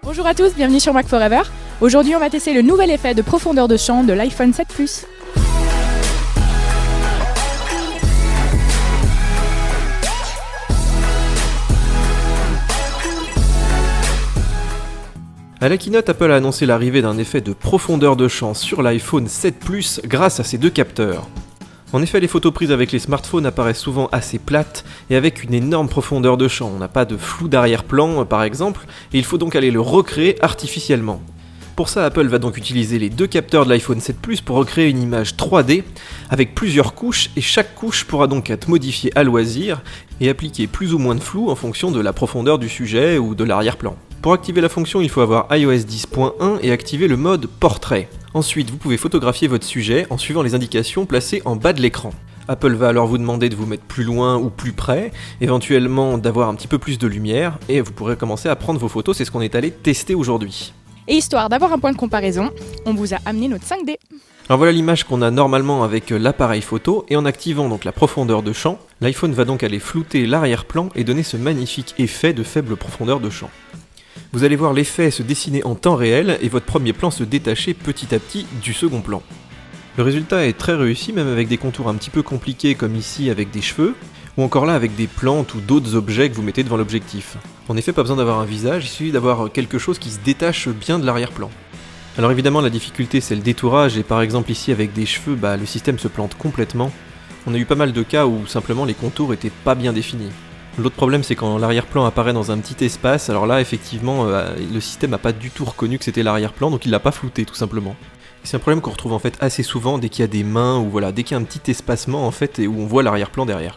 Bonjour à tous, bienvenue sur Mac Forever. Aujourd'hui, on va tester le nouvel effet de profondeur de champ de l'iPhone 7 Plus. À la keynote, Apple a annoncé l'arrivée d'un effet de profondeur de champ sur l'iPhone 7 Plus grâce à ses deux capteurs. En effet, les photos prises avec les smartphones apparaissent souvent assez plates et avec une énorme profondeur de champ. On n'a pas de flou d'arrière-plan par exemple, et il faut donc aller le recréer artificiellement. Pour ça, Apple va donc utiliser les deux capteurs de l'iPhone 7 Plus pour recréer une image 3D avec plusieurs couches, et chaque couche pourra donc être modifiée à loisir et appliquer plus ou moins de flou en fonction de la profondeur du sujet ou de l'arrière-plan. Pour activer la fonction, il faut avoir iOS 10.1 et activer le mode portrait. Ensuite, vous pouvez photographier votre sujet en suivant les indications placées en bas de l'écran. Apple va alors vous demander de vous mettre plus loin ou plus près, éventuellement d'avoir un petit peu plus de lumière, et vous pourrez commencer à prendre vos photos, c'est ce qu'on est allé tester aujourd'hui. Et histoire d'avoir un point de comparaison, on vous a amené notre 5D. Alors voilà l'image qu'on a normalement avec l'appareil photo, et en activant donc la profondeur de champ, l'iPhone va donc aller flouter l'arrière-plan et donner ce magnifique effet de faible profondeur de champ. Vous allez voir l'effet se dessiner en temps réel et votre premier plan se détacher petit à petit du second plan. Le résultat est très réussi, même avec des contours un petit peu compliqués comme ici avec des cheveux, ou encore là avec des plantes ou d'autres objets que vous mettez devant l'objectif. En effet, pas besoin d'avoir un visage, il suffit d'avoir quelque chose qui se détache bien de l'arrière-plan. Alors évidemment la difficulté c'est le détourage, et par exemple ici avec des cheveux, le système se plante complètement. On a eu pas mal de cas où simplement les contours étaient pas bien définis. L'autre problème c'est quand l'arrière-plan apparaît dans un petit espace, alors là effectivement le système n'a pas du tout reconnu que c'était l'arrière-plan, donc il l'a pas flouté tout simplement. Et c'est un problème qu'on retrouve en fait assez souvent dès qu'il y a des mains, ou voilà, dès qu'il y a un petit espacement en fait et où on voit l'arrière-plan derrière.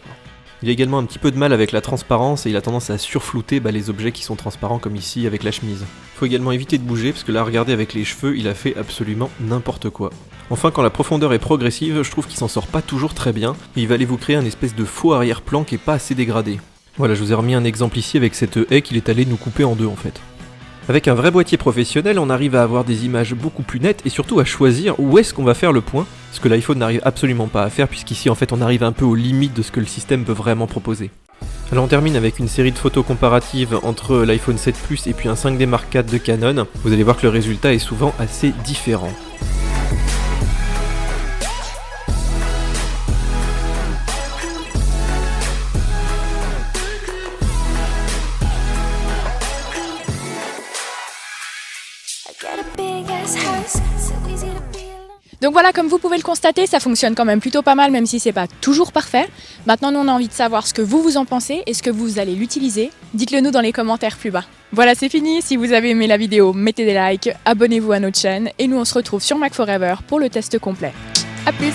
Il a également un petit peu de mal avec la transparence et il a tendance à surflouter les objets qui sont transparents comme ici avec la chemise. Faut également éviter de bouger parce que là regardez avec les cheveux il a fait absolument n'importe quoi. Enfin quand la profondeur est progressive, je trouve qu'il s'en sort pas toujours très bien et il va aller vous créer un espèce de faux arrière-plan qui est pas assez dégradé. Voilà, je vous ai remis un exemple ici avec cette haie qu'il est allé nous couper en deux en fait. Avec un vrai boîtier professionnel, on arrive à avoir des images beaucoup plus nettes et surtout à choisir où est-ce qu'on va faire le point, ce que l'iPhone n'arrive absolument pas à faire puisqu'ici en fait on arrive un peu aux limites de ce que le système peut vraiment proposer. Alors on termine avec une série de photos comparatives entre l'iPhone 7 Plus et puis un 5D Mark IV de Canon. Vous allez voir que le résultat est souvent assez différent. Donc voilà, comme vous pouvez le constater, ça fonctionne quand même plutôt pas mal, même si c'est pas toujours parfait. Maintenant, nous on a envie de savoir ce que vous en pensez, est-ce que vous allez l'utiliser? Dites-le nous dans les commentaires plus bas. Voilà, c'est fini. Si vous avez aimé la vidéo, mettez des likes, abonnez-vous à notre chaîne et nous on se retrouve sur Mac Forever pour le test complet. A plus!